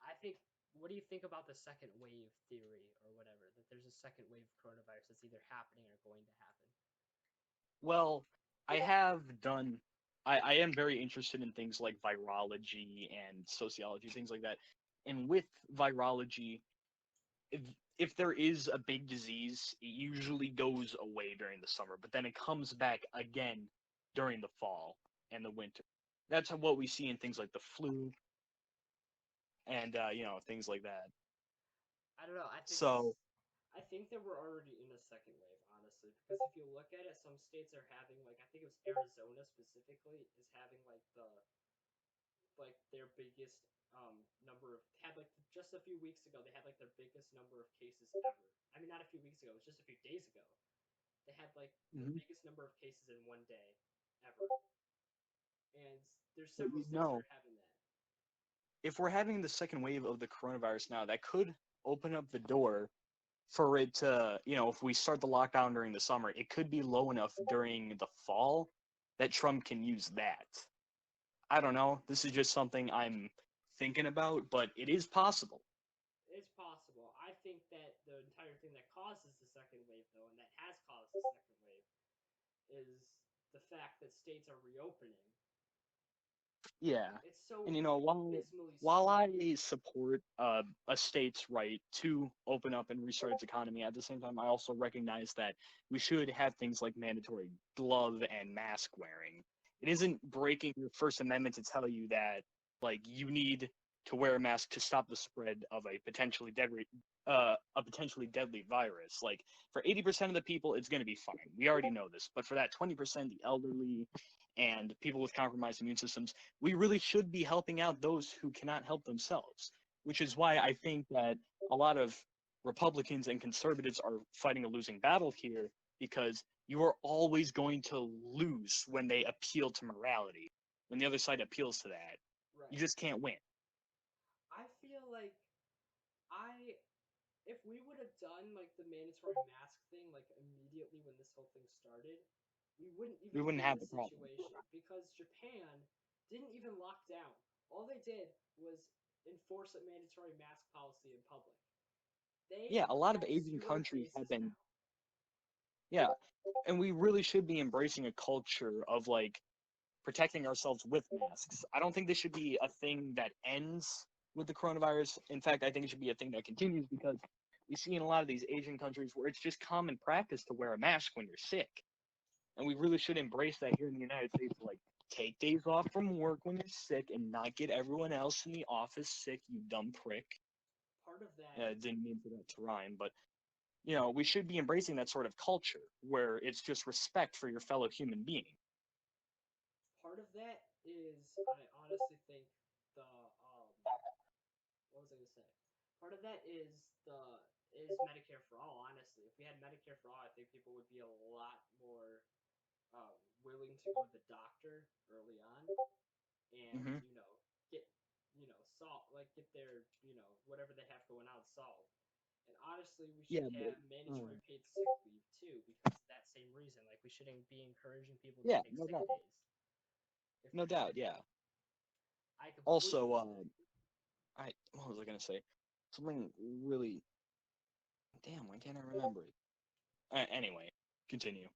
I think. What do you think about the second wave theory or whatever? That there's a second wave of coronavirus that's either happening or going to happen. Well, I have done. I am very interested in things like virology and sociology, things like that. And with virology, if if there is a big disease, it usually goes away during the summer, but then it comes back again during the fall and the winter. That's what we see in things like the flu and things like that. I don't know. So I think that we're already in a second wave, honestly, because if you look at it, some states are having like I think it was Arizona specifically is having like their biggest number of had like just a few weeks ago they had like their biggest number of cases ever. I mean, not a few weeks ago, it was just a few days ago. They had like the mhm. biggest number of cases in one day ever, and there's But several you states that know, are having that. if we're having the second wave of the coronavirus now, that could open up the door for it to, if we start the lockdown during the summer, it could be low enough during the fall that Trump can use that. I don't know. This is just something I'm thinking about, but it is possible. It's possible. I think that the entire thing that causes the second wave, though, and that has caused the second wave, is the fact that states are reopening. Yeah. It's so And abysmally while slow. I support a state's right to open up and restart its economy, at the same time, I also recognize that we should have things like mandatory glove and mask wearing. It isn't breaking your First Amendment to tell you that like you need to wear a mask to stop the spread of a potentially deadly virus. Like for 80% of the people, it's going to be fine. We already know this, but for that 20%, the elderly and people with compromised immune systems, we really should be helping out those who cannot help themselves, which is why I think that a lot of Republicans and conservatives are fighting a losing battle here because you are always going to lose when they appeal to morality. When the other side appeals to that, you Right. just can't win. I feel like I if we would have done like the mandatory mask thing like immediately when this whole thing started, we wouldn't We even wouldn't be in have this the problem. situation because Japan didn't even lock down. All they did was enforce a mandatory mask policy in public. Yeah, They a lot of have Asian zero countries have cases been, now. yeah, and we really should be embracing a culture of like protecting ourselves with masks. I don't think this should be a thing that ends with the coronavirus. In fact, I think it should be a thing that continues because we see in a lot of these Asian countries where it's just common practice to wear a mask when you're sick. And we really should embrace that here in the United States. Like, take days off from work when you're sick and not get everyone else in the office sick, you dumb prick. Part of that Didn't mean for that to rhyme, but we should be embracing that sort of culture where it's just respect for your fellow human being. part of that is I honestly think the what was I gonna say? Part of that is Medicare for all. Honestly, if we had Medicare for all, I think people would be a lot more willing to go to the doctor early on and Hmm. get solve like get their whatever they have going on solved. And honestly, we should Yeah, but have mandatory paid sick leave too because of that same reason. Like we shouldn't be encouraging people to yeah, take no sick doubt, days if no we're doubt. having Yeah. it. I completely Also, agree. I what was I gonna say? Something really. Damn, why can't I remember it? Anyway, continue.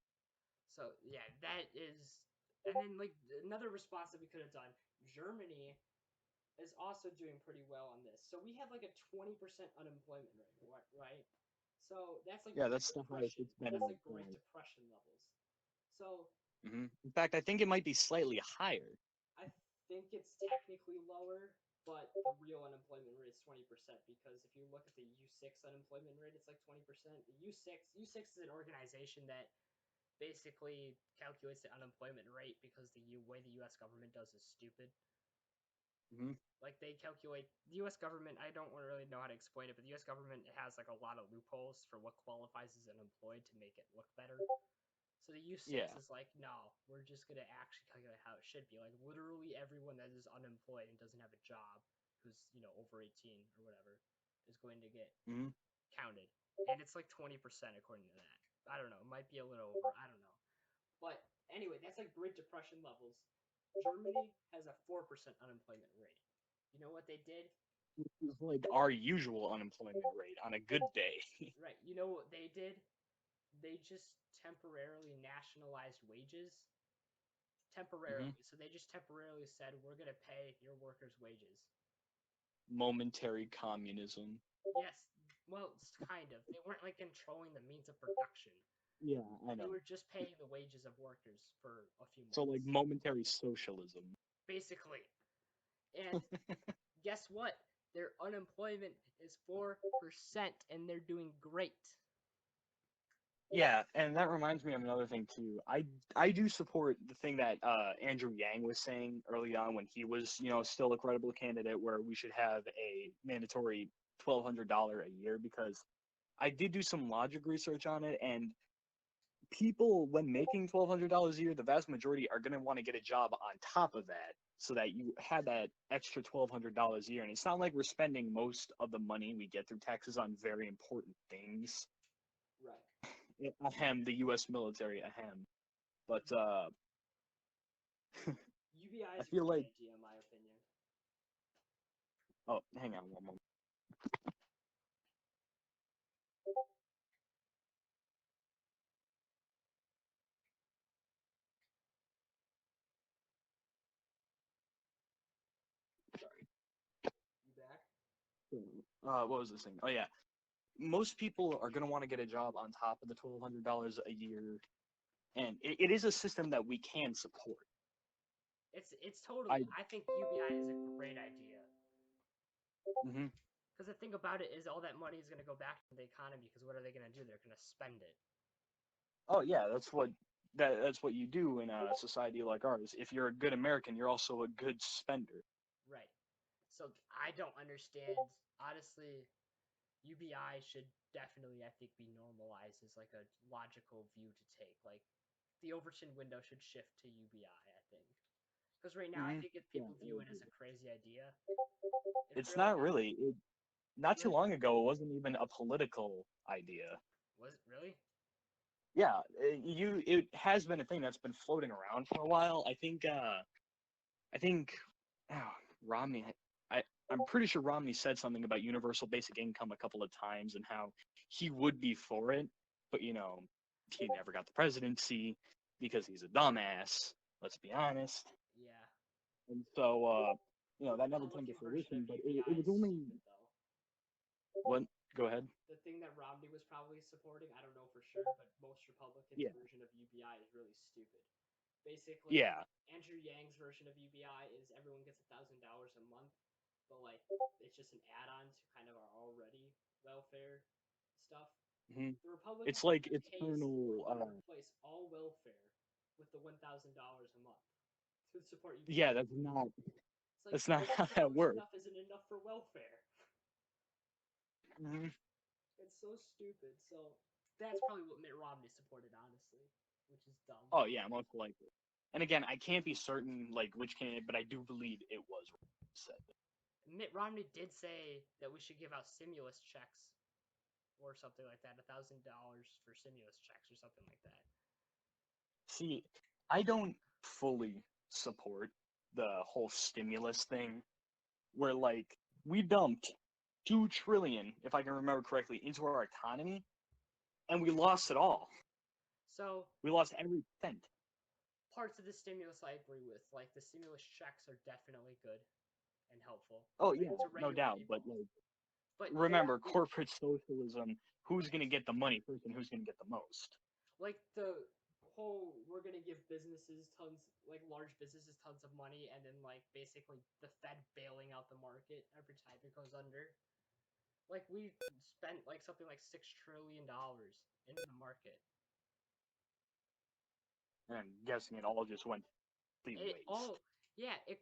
So yeah, that is, and then like another response that we could have done. Germany is also doing pretty well on this. So we have like a 20% unemployment rate, right? So that's like Yeah, Great that's the highest Depression. it's been in That's a like Great while. Depression levels. So In fact, I think it might be slightly higher. I think it's technically lower, but the real unemployment rate is 20% because if you look at the U6 unemployment rate, it's like 20%. The U6 is an organization that basically calculates the unemployment rate because the way the U.S. government does is stupid. Hmm. Like they calculate the U.S. government. I don't really know how to explain it, but the U.S. government has like a lot of loopholes for what qualifies as unemployed to make it look better. So the Yeah. U6 is like, no, we're just gonna actually calculate how it should be. Like literally everyone that is unemployed and doesn't have a job, who's over 18 or whatever, is going to get Hmm. counted, and it's like 20% according to that. I don't know. It might be a little over. I don't know. But anyway, that's like Great Depression levels. Germany has a 4% unemployment rate. You know what they did? which is like our usual unemployment rate on a good day. Right. You know what they did? They just temporarily nationalized wages Hmm. temporarily. So they just temporarily said we're going to pay your workers' wages. Momentary communism. Yes, well, kind of. They weren't like controlling the means of production. Yeah, I They know. were just paying the wages of workers for a few So months, like momentary socialism. basically. And guess what? Their unemployment is 4%, and they're doing great. Yeah, and that reminds me of another thing too. I do support the thing that Andrew Yang was saying early on when he was, still a credible candidate, where we should have a mandatory $1,200 a year, because I did do some logic research on it, and people, when making $1,200 a year, the vast majority are going to want to get a job on top of that, so that you have that extra $1,200 a year. And it's not like we're spending most of the money we get through taxes on very important things. Right. Ahem, the U.S. military, ahem. But UBI I is a feel great like, idea, in my opinion. oh, hang on one moment. You back? What was this thing? Oh yeah, most people are gonna want to get a job on top of the $1,200 a year, and it is a system that we can support. It's totally. I I think UBI is a great idea. hmm Because the thing about it is, all that money is going to go back to the economy. Because what are they going to do? They're going to spend it. Oh yeah, that's what you do in a society like ours. If you're a good American, you're also a good spender. Right. So I don't understand. Honestly, UBI should definitely, I think, be normalized as like a logical view to take. Like the Overton window should shift to UBI, I think. Because right now, I Hmm. think if Yeah, people view it as a crazy idea, it's it's really not not. really. Not too Really? long ago, it wasn't even a political idea. Was it really? Yeah, it has been a thing that's been floating around for a while. I think oh, Romney. I I'm pretty sure Romney said something about universal basic income a couple of times and how he would be for it, but he never got the presidency because he's a dumbass. Let's be honest. Yeah. And so The that never came to Republican version of fruition. But it UBI was is only stupid, though. what? Go ahead. The thing that Romney was probably supporting, I don't know for sure, but most Republicans' Yeah. version of UBI is really stupid. Basically, Yeah. Andrew Yang's version of UBI is everyone gets $1,000 a month, but like it's just an add-on to kind of our already welfare stuff. Hmm. The Republican It's like case would eternal. replace all welfare with the $1,000 a month to support UBI. Yeah, It's like that's not how that $1,000 works. enough isn't enough for welfare. Mhm. It's so stupid. So that's probably what Mitt Romney supported, honestly, which is dumb. Oh yeah, most likely. And again, I can't be certain like which candidate, but I do believe it was said. Mitt Romney did say that we should give out stimulus checks or something like that, $1,000 for stimulus checks or something like that. See, I don't fully support the whole stimulus thing, where like we dumped 2 trillion, if I can remember correctly, into our economy, and we lost it all. So We lost every cent. parts of the stimulus I agree with, like the stimulus checks are definitely good and helpful, Oh like yeah, to no regular doubt. But people. like, But there, remember, corporate socialism. Who's gonna get the money first, and who's gonna get the most? like the whole, we're gonna give businesses tons, like large businesses tons of money, and then like basically the Fed bailing out the market every time it goes under. Like we spent like something like $6 trillion into the market. And I'm guessing it all just went the It waste. all, yeah. It.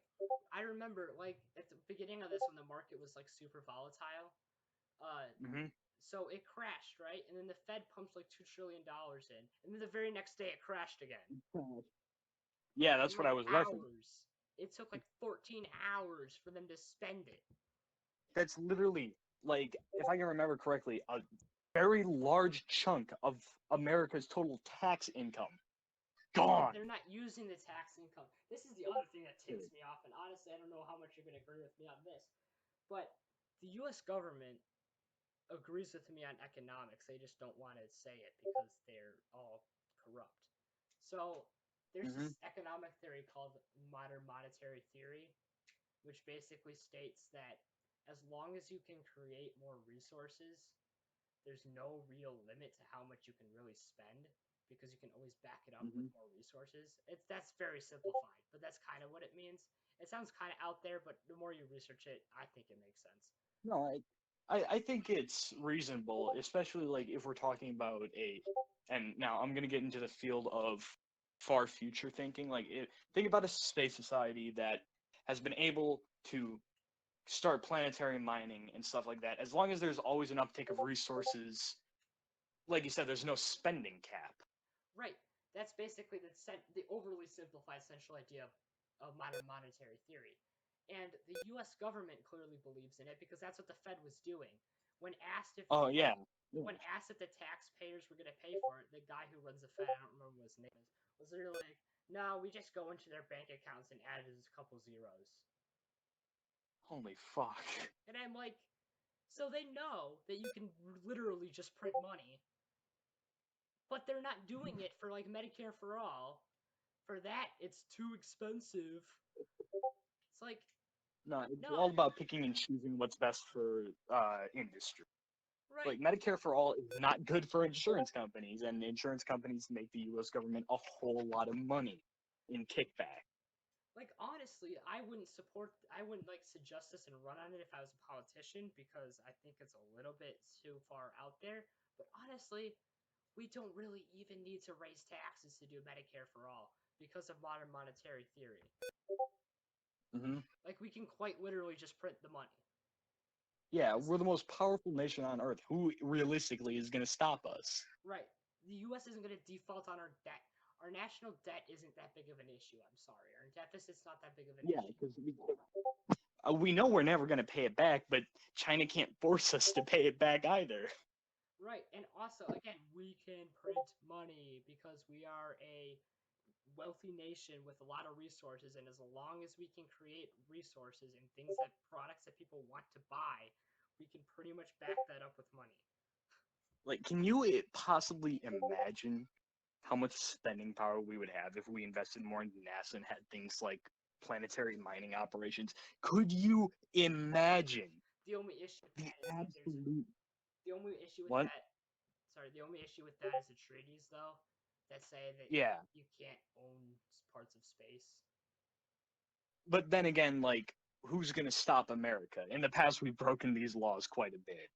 I remember like at the beginning of this when the market was like super volatile. Uh, Hmm. so it crashed, right? And then the Fed pumps like $2 trillion in, and then the very next day it crashed again Yeah, in that's what like I was referencing. hours. It took like 14 hours for them to spend it. That's literally, like, if I can remember correctly, a very large chunk of America's total tax income But gone. they're not using the tax income. This is the other thing that ticks me off, and honestly, I don't know how much you're going to agree with me on this, but the U.S. government agrees with me on economics. They just don't want to say it because they're all corrupt. So there's Hmm. this economic theory called modern monetary theory, which basically states that as long as you can create more resources, there's no real limit to how much you can really spend because you can always back it up with Hmm. more resources. That's very simplified, but that's kind of what it means. It sounds kind of out there, but the more you research it, I think it makes sense. No, I think it's reasonable, especially like if we're talking about and now I'm gonna get into the field of far future thinking. Think about a space society that has been able to start planetary mining and stuff like that. As long as there's always an uptake of resources, like you said, there's no spending cap. Right. That's basically the overly simplified central idea of modern monetary theory. And the U.S. government clearly believes in it because that's what the Fed was doing. When asked if Oh yeah. when asked if the taxpayers were going to pay for it, the guy who runs the Fed, I don't remember what his name is, was literally like, "No, we just go into their bank accounts and add a couple zeros." Holy fuck. And I'm like, so they know that you can literally just print money, but they're not doing it for like Medicare for all. For that, it's too expensive. It's like, No, it's no, all about picking and choosing what's best for industry. right? Like Medicare for all is not good for insurance companies, and insurance companies make the U.S. government a whole lot of money in kickback. Like honestly, I wouldn't like suggest this and run on it if I was a politician because I think it's a little bit too far out there. But honestly, we don't really even need to raise taxes to do Medicare for all because of modern monetary theory. Hmm. Like we can quite literally just print the money. Yeah, we're the most powerful nation on earth. Who realistically is going to stop us? Right. The U.S. isn't going to default on our debt. Our national debt isn't that big of an issue. I'm sorry. Our deficit's not that big of an Yeah, issue. because we know we're never going to pay it back, but China can't force us to pay it back either. Right. And also, again, we can print money because we are a wealthy nation with a lot of resources. And as long as we can create resources and products that people want to buy, we can pretty much back that up with money. Like, can you possibly imagine how much spending power we would have if we invested more into NASA and had things like planetary mining operations? Could you imagine The only issue with the that is that absolute the only issue with what? that the only issue with that is the treaties though that say that Yeah, you can't own parts of space. but then again, like, who's gonna stop America? In the past, we've broken these laws quite a bit.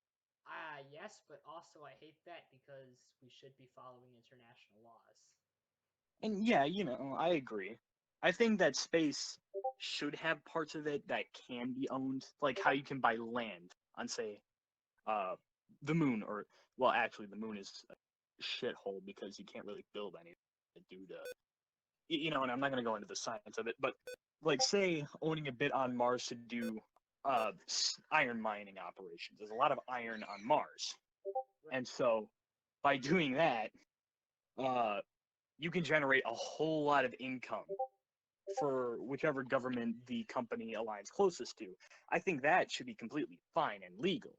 Yes, but also I hate that because we should be following international laws. And yeah, I agree. I think that space should have parts of it that can be owned, like how you can buy land on, say, uh, the moon, or well, actually, the moon is a shithole because you can't really build anything due to, and I'm not gonna go into the science of it, but like, say, owning a bit on Mars to do iron mining operations. There's a lot of iron on Mars, Right. and so by doing that, uh, you can generate a whole lot of income for whichever government the company aligns closest to. I think that should be completely fine and legal.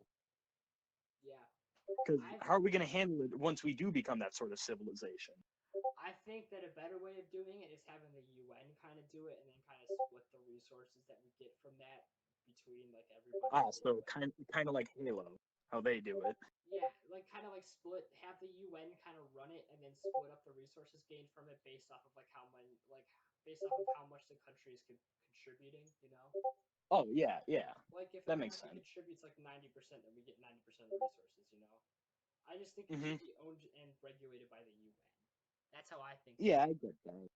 Yeah. Because I've how are we going to handle it once we do become that sort of civilization? I think that a better way of doing it is having the UN kind of do it and then kind of split the resources that we get from that between like everybody in the So UN. kind of like Halo, how they do it. Yeah, like kind of like have the UN kind of run it and then split up the resources gained from it based off of based off of how much the country is contributing. Oh yeah, yeah, Like if that makes America sense. contributes like 90%, then we get 90% of the resources. I just think it Hmm. should be owned and regulated by the UN. That's how I think. Yeah, I get that.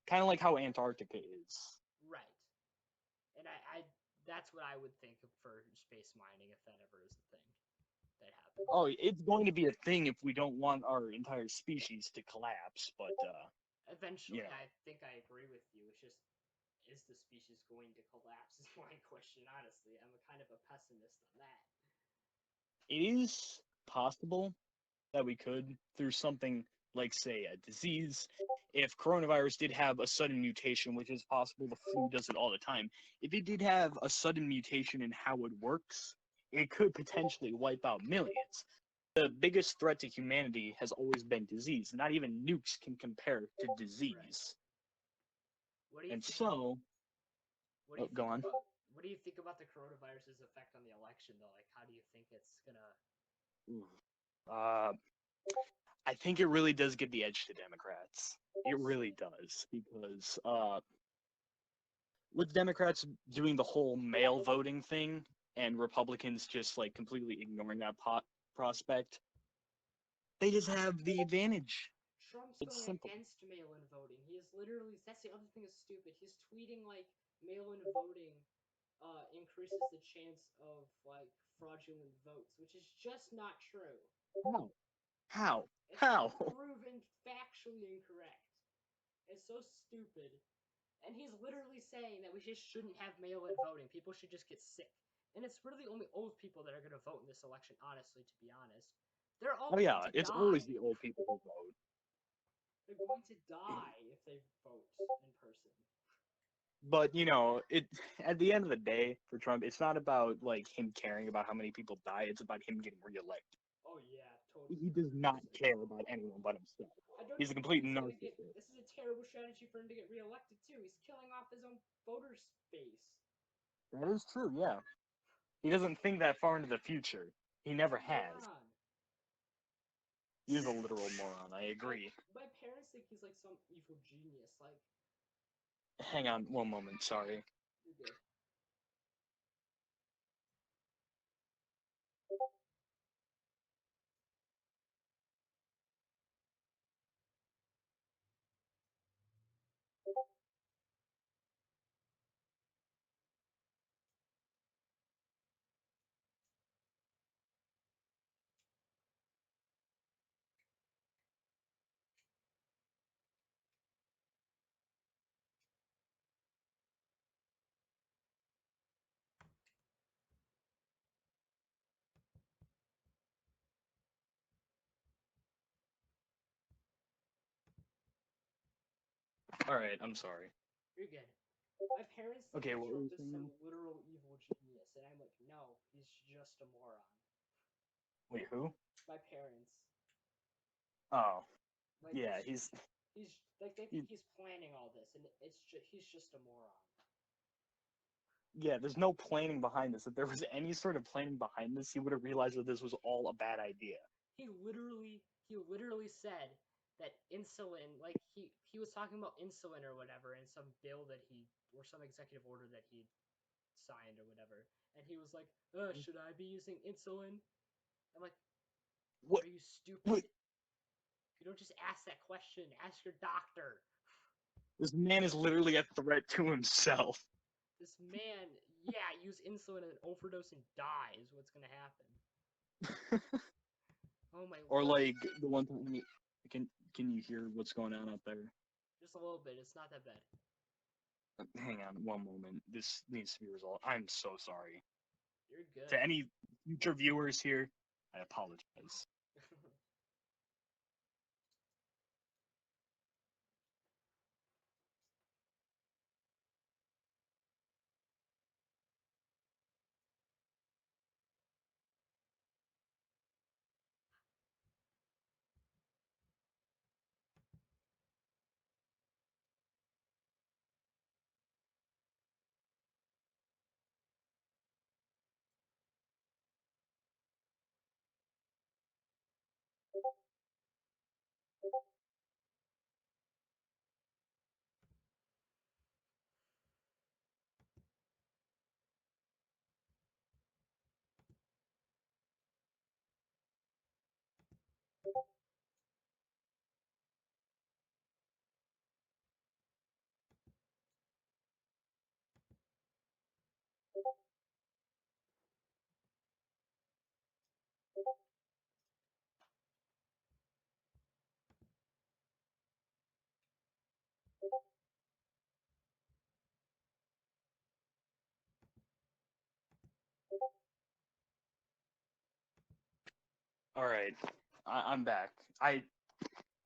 Kind of like how Antarctica is. Right. And I that's what I would think for space mining if that ever is a thing that happens. Oh, it's going to be a thing if we don't want our entire species to collapse. But Eventually, I think I agree with you. It's just, is the species going to collapse? Is my question. Honestly, I'm a kind of a pessimist on that. it is possible that we could through something like, say, a disease. If coronavirus did have a sudden mutation, which is possible, the flu does it all the time. If it did have a sudden mutation in how it works, it could potentially wipe out millions. The biggest threat to humanity has always been disease. Not even nukes can compare to disease. What do you And think? so, What do you go think on. about what do you think about the coronavirus's effect on the election though? Like, how do you think it's gonna? Uh, I think it really does give the edge to Democrats. It really does because with Democrats doing the whole mail voting thing and Republicans just like completely ignoring that prospect, they just have the advantage. Trump's It's going simple. against mail-in voting. He is literally. That's the other thing is stupid. He's tweeting like mail-in voting increases the chance of like fraudulent votes, which is just not true. How? How? It's How? proven factually incorrect. It's so stupid. And he's literally saying that we just shouldn't have mail-in voting. People should just get sick. And it's really only old people that are going to vote in this election, honestly, to be honest. They're all Oh going yeah, to it's die. always the old people who vote. They're going to die if they vote in person. But you know, it at the end of the day for Trump, it's not about like him caring about how many people die. It's about him getting reelected. Oh yeah, totally. He does not care about anyone but himself. He's a complete narcissist. This is a terrible strategy for him to get reelected too. He's killing off his own voter base. That is true. Yeah, he doesn't think that far into the future. He never has. Moron. He is a literal moron. I agree. My parents think he's like some evil genius. Like, Hang on one moment. Sorry. you're good. All right. I'm sorry. You're good. My parents think Okay. that What were Trump you is saying some now? literal evil genius, and I'm like, no, he's just a moron. Wait, who? My parents, Oh, like, yeah. he's like they He, think he's planning all this, and he's just a moron. yeah. There's no planning behind this. If there was any sort of planning behind this, he would have realized that this was all a bad idea. He literally said that insulin, like he was talking about insulin or whatever in some bill that he or some executive order that he signed or whatever, and he was like, should I be using insulin? I'm like, What? are you stupid? What? You don't just ask that question. Ask your doctor. This man is literally a threat to himself. This man, yeah, use insulin and overdose and die is what's gonna happen. Oh my Or lord. like the one time, can you hear what's going on out there? Just a little bit. It's not that bad. Hang on one moment. This needs to be resolved. I'm so sorry. You're good. To any future viewers here, I apologize. All right, I'm back.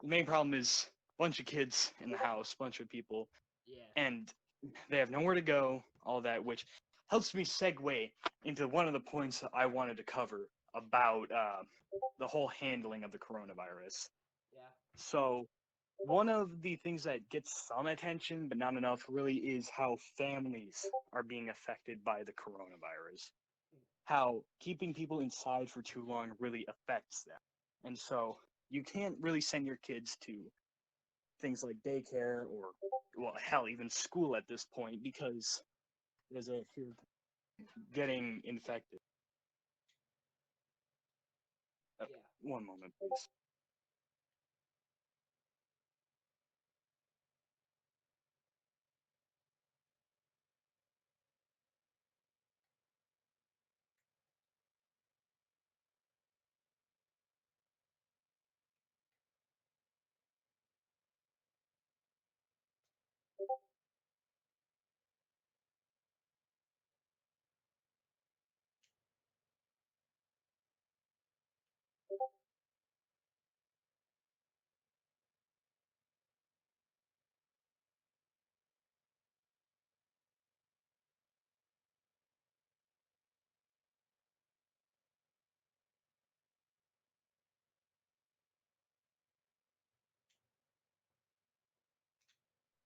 The main problem is a bunch of kids in the house, bunch of people, Yeah. and they have nowhere to go. All that, which helps me segue into one of the points I wanted to cover about the whole handling of the coronavirus. Yeah. So, one of the things that gets some attention, but not enough, really is how families are being affected by the coronavirus. How keeping people inside for too long really affects them. And so, you can't really send your kids to things like daycare or, well, hell, even school at this point because there's a fear of getting infected. Yeah. One moment, please.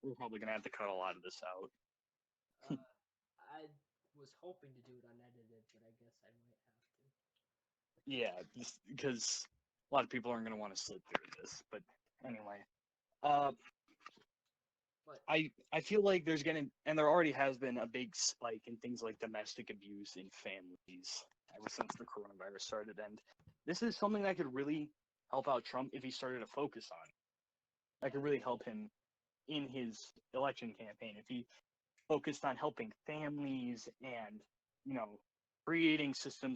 We're probably gonna have to cut a lot of this out. I was hoping to do it unedited, but I guess I might have to. Yeah, just because a lot of people aren't gonna want to sit through this. But anyway, uh, But I feel like there's gonna and there already has been a big spike in things like domestic abuse in families ever since the coronavirus started, and this is something that could really help out Trump if he started to focus on. That could really help him in his election campaign if he focused on helping families and, you know, creating systems